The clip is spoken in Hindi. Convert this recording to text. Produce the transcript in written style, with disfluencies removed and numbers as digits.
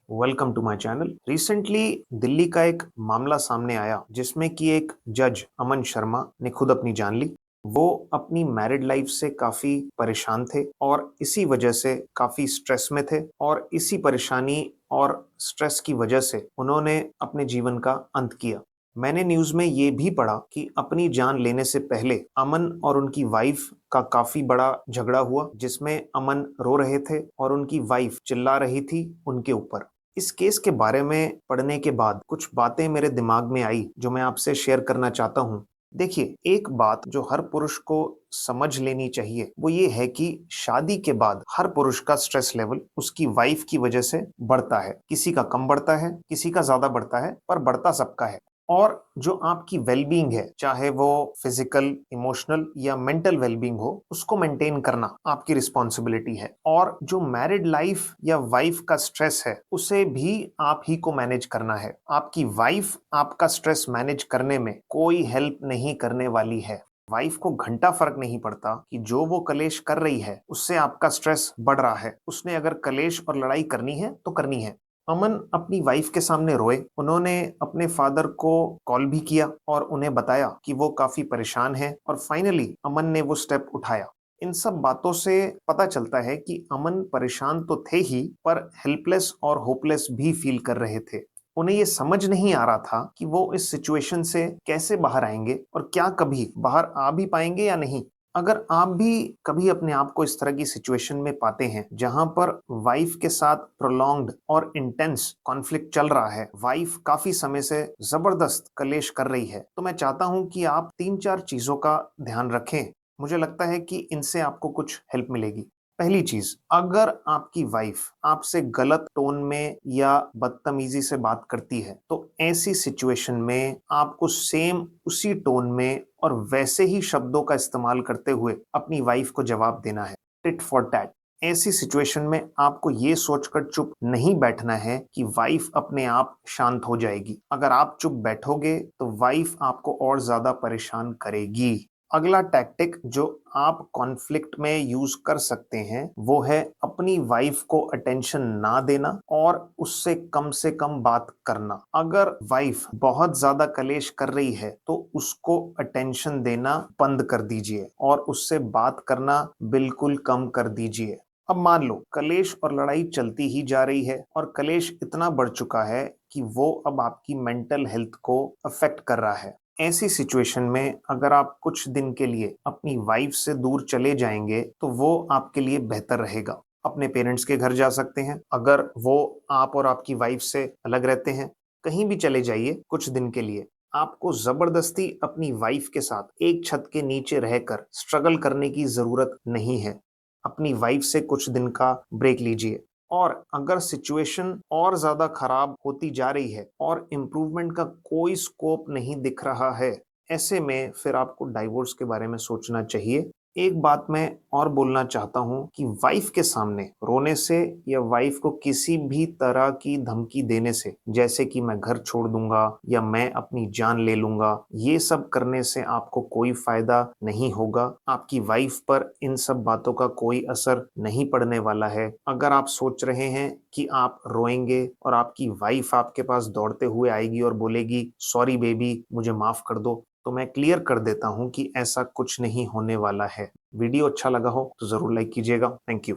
Welcome to my channel. Recently Delhi का एक मामला सामने आया जिसमें कि एक जज अमन शर्मा ने खुद अपनी जान ली। वो अपनी मैरिड लाइफ से काफी परेशान थे और इसी वजह से काफी स्ट्रेस में थे और इसी परेशानी और स्ट्रेस की वजह से उन्होंने अपने जीवन का अंत किया। मैंने न्यूज में ये भी पढ़ा कि अपनी जान लेने से पहले अमन और उनकी वाइफ का काफी बड़ा झगड़ा हुआ जिसमें अमन रो रहे थे और उनकी वाइफ चिल्ला रही थी उनके ऊपर। इस केस के बारे में पढ़ने के बाद कुछ बातें मेरे दिमाग में आई जो मैं आपसे शेयर करना चाहता हूँ। देखिए, एक बात जो हर पुरुष को समझ लेनी चाहिए वो ये है कि शादी के बाद हर पुरुष का स्ट्रेस लेवल उसकी वाइफ की वजह से बढ़ता है। किसी का कम बढ़ता है, किसी का ज्यादा बढ़ता है, पर बढ़ता सबका है। और जो आपकी वेलबींग है, चाहे वो फिजिकल, इमोशनल या मेंटल वेलबींग हो, उसको मेंटेन करना आपकी रिस्पॉन्सिबिलिटी है। और जो मैरिड लाइफ या वाइफ का स्ट्रेस है उसे भी आप ही को मैनेज करना है। आपकी वाइफ आपका स्ट्रेस मैनेज करने में कोई हेल्प नहीं करने वाली है। वाइफ को घंटा फर्क नहीं पड़ता कि जो वो कलेश कर रही है उससे आपका स्ट्रेस बढ़ रहा है। उसने अगर कलेश और लड़ाई करनी है तो करनी है। अमन अपनी वाइफ के सामने रोए। उन्होंने अपने फादर को कॉल भी किया और उन्हें बताया कि वो काफी परेशान है और फाइनली अमन ने वो स्टेप उठाया। इन सब बातों से पता चलता है कि अमन परेशान तो थे ही, पर हेल्पलेस और होपलेस भी फील कर रहे थे। उन्हें ये समझ नहीं आ रहा था कि वो इस सिचुएशन से कैसे बाहर आएंगे और क्या कभी बाहर आ भी पाएंगे या नहीं। अगर आप भी कभी अपने आप को इस तरह की सिचुएशन में पाते हैं जहां पर वाइफ के साथ प्रोलॉन्ग्ड और इंटेंस कॉन्फ्लिक्ट चल रहा है, वाइफ काफी समय से जबरदस्त कलेश कर रही है, तो मैं चाहता हूं कि आप 3-4 चीजों का ध्यान रखें। मुझे लगता है कि इनसे आपको कुछ हेल्प मिलेगी। पहली चीज, अगर आपकी वाइफ आपसे गलत टोन में या बदतमीजी से बात करती है तो ऐसी सिचुएशन में आपको सेम उसी टोन में और वैसे ही शब्दों का इस्तेमाल करते हुए अपनी वाइफ को जवाब देना है। Tit for tat. ऐसी सिचुएशन में आपको ये सोचकर चुप नहीं बैठना है कि वाइफ अपने आप शांत हो जाएगी। अगर आप चुप बैठोगे तो वाइफ आपको और ज्यादा परेशान करेगी। अगला टैक्टिक जो आप कॉन्फ्लिक्ट में यूज कर सकते हैं वो है अपनी वाइफ को अटेंशन ना देना और उससे कम बात करना। अगर वाइफ बहुत ज्यादा कलेश कर रही है तो उसको अटेंशन देना बंद कर दीजिए और उससे बात करना बिल्कुल कम कर दीजिए। अब मान लो कलेश और लड़ाई चलती ही जा रही है और कलेश इतना बढ़ चुका है कि वो अब आपकी मेंटल हेल्थ को अफेक्ट कर रहा है। ऐसी सिचुएशन में अगर आप कुछ दिन के लिए अपनी वाइफ से दूर चले जाएंगे तो वो आपके लिए बेहतर रहेगा। अपने पेरेंट्स के घर जा सकते हैं, अगर वो आप और आपकी वाइफ से अलग रहते हैं। कहीं भी चले जाइए कुछ दिन के लिए। आपको जबरदस्ती अपनी वाइफ के साथ एक छत के नीचे रहकर स्ट्रगल करने की जरूरत नहीं है। अपनी वाइफ से कुछ दिन का ब्रेक लीजिए। और अगर सिचुएशन और ज्यादा खराब होती जा रही है और इम्प्रूवमेंट का कोई स्कोप नहीं दिख रहा है, ऐसे में फिर आपको डाइवोर्स के बारे में सोचना चाहिए। एक बात मैं और बोलना चाहता हूं कि वाइफ के सामने रोने से या वाइफ को किसी भी तरह की धमकी देने से, जैसे कि मैं घर छोड़ दूंगा या मैं अपनी जान ले लूंगा, ये सब करने से आपको कोई फायदा नहीं होगा। आपकी वाइफ पर इन सब बातों का कोई असर नहीं पड़ने वाला है। अगर आप सोच रहे हैं कि आप रोएंगे और आपकी वाइफ आपके पास दौड़ते हुए आएगी और बोलेगी सॉरी बेबी मुझे माफ कर दो, तो मैं क्लियर कर देता हूं कि ऐसा कुछ नहीं होने वाला है। वीडियो अच्छा लगा हो तो जरूर लाइक कीजिएगा। Thank you.